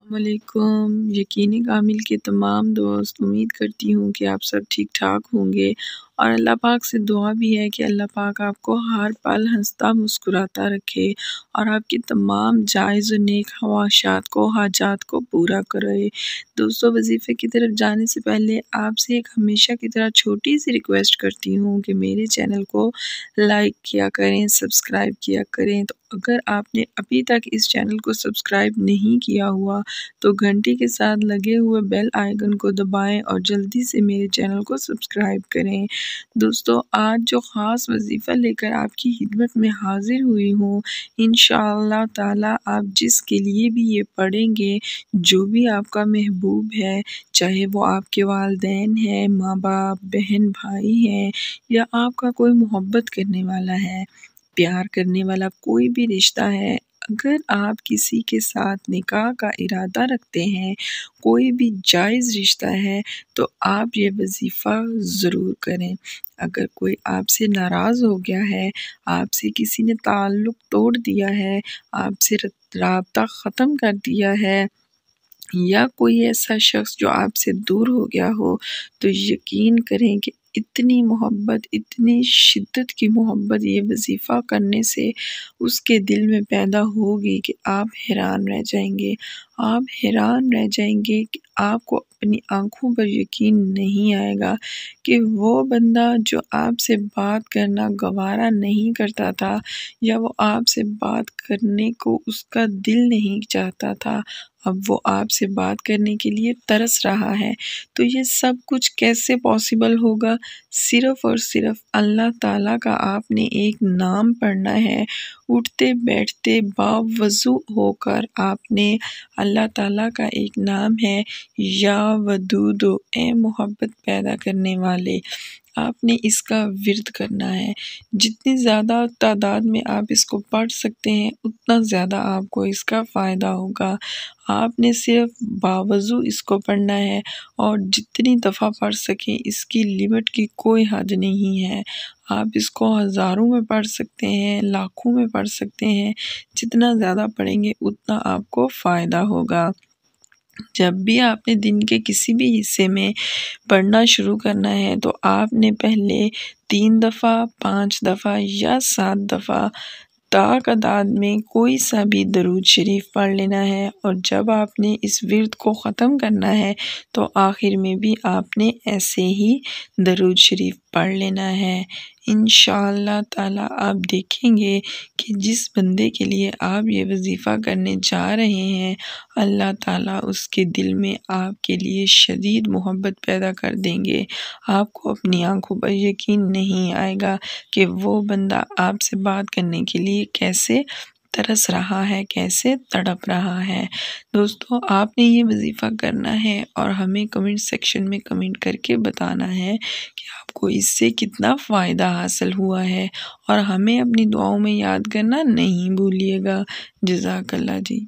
علیکم یقینی کامل کے تمام دوست، امید کرتی ہوں کہ آپ سب ٹھیک ٹھاک ہوں گے، اور اللہ پاک سے دعا بھی ہے کہ اللہ پاک آپ کو ہر پل ہنستا مسکراتا رکھے اور آپ کی تمام جائز و نیک خواہشات کو، حاجات کو پورا کرے۔ دوستو، وظیفے کی طرف جانے سے پہلے آپ سے ایک ہمیشہ کی طرح چھوٹی سی ریکویسٹ کرتی ہوں کہ میرے چینل کو لائک کیا کریں، سبسکرائب کیا کریں۔ تو اگر آپ نے ابھی تک اس چینل کو سبسکرائب نہیں کیا ہوا تو گھنٹی کے ساتھ لگے ہوئے بیل آئیکن کو دبائیں اور جلدی سے میرے چینل کو سبسکرائب کریں۔ دوستو، آج جو خاص وظیفہ لے کر آپ کی خدمت میں حاضر ہوئی ہوں، انشاءاللہ تعالی آپ جس کے لیے بھی یہ پڑھیں گے، جو بھی آپ کا محبوب ہے، چاہے وہ آپ کے والدین ہیں، ماں باپ، بہن بھائی ہیں، یا آپ کا کوئی محبت کرنے والا ہے، پیار کرنے والا کوئی بھی رشتہ ہے، اگر آپ کسی کے ساتھ نکاح کا ارادہ رکھتے ہیں، کوئی بھی جائز رشتہ ہے، تو آپ یہ وظیفہ ضرور کریں۔ اگر کوئی آپ سے ناراض ہو گیا ہے، آپ سے کسی نے تعلق توڑ دیا ہے، آپ سے رابطہ ختم کر دیا ہے، یا کوئی ایسا شخص جو آپ سے دور ہو گیا ہو، تو یقین کریں کہ اتنی محبت، اتنی شدت کی محبت یہ وظیفہ کرنے سے اس کے دل میں پیدا ہوگی کہ آپ حیران رہ جائیں گے۔ آپ حیران رہ جائیں گے کہ آپ کو اپنی آنکھوں پر یقین نہیں آئے گا کہ وہ بندہ جو آپ سے بات کرنا گوارا نہیں کرتا تھا، یا وہ آپ سے بات کرنے کو اس کا دل نہیں چاہتا تھا، اب وہ آپ سے بات کرنے کے لیے ترس رہا ہے۔ تو یہ سب کچھ کیسے پاسبل ہوگا؟ صرف اور صرف اللہ تعالیٰ کا آپ نے ایک نام پڑھنا ہے، اٹھتے بیٹھتے باوضو ہو کر آپ نے اللہ تعالیٰ کا ایک نام ہے یا ودود، اے محبت پیدا کرنے والے، آپ نے اس کا ورد کرنا ہے۔ جتنی زیادہ تعداد میں آپ اس کو پڑھ سکتے ہیں، اتنا زیادہ آپ کو اس کا فائدہ ہوگا۔ آپ نے صرف باوضو اس کو پڑھنا ہے، اور جتنی دفعہ پڑھ سکیں، اس کی لمٹ کی کوئی حد نہیں ہے۔ آپ اس کو ہزاروں میں پڑھ سکتے ہیں، لاکھوں میں پڑھ سکتے ہیں، جتنا زیادہ پڑھیں گے اتنا آپ کو فائدہ ہوگا۔ جب بھی آپ نے دن کے کسی بھی حصے میں پڑھنا شروع کرنا ہے، تو آپ نے پہلے 3 دفعہ، 5 دفعہ یا 7 دفعہ تعداد میں کوئی سا بھی درود شریف پڑھ لینا ہے، اور جب آپ نے اس ورد کو ختم کرنا ہے تو آخر میں بھی آپ نے ایسے ہی درود شریف پڑھ لینا ہے۔ انشاءاللہ تعالی آپ دیکھیں گے کہ جس بندے کے لیے آپ یہ وظیفہ کرنے جا رہے ہیں، اللہ تعالیٰ اس کے دل میں آپ کے لیے شدید محبت پیدا کر دیں گے۔ آپ کو اپنی آنکھوں پر یقین نہیں آئے گا کہ وہ بندہ آپ سے بات کرنے کے لیے کیسے ترس رہا ہے، کیسے تڑپ رہا ہے۔ دوستو، آپ نے یہ وظیفہ کرنا ہے اور ہمیں کمنٹ سیکشن میں کمنٹ کر کے بتانا ہے کہ آپ کو اس سے کتنا فائدہ حاصل ہوا ہے، اور ہمیں اپنی دعاؤں میں یاد کرنا نہیں بھولیے گا۔ جزاک اللہ جی۔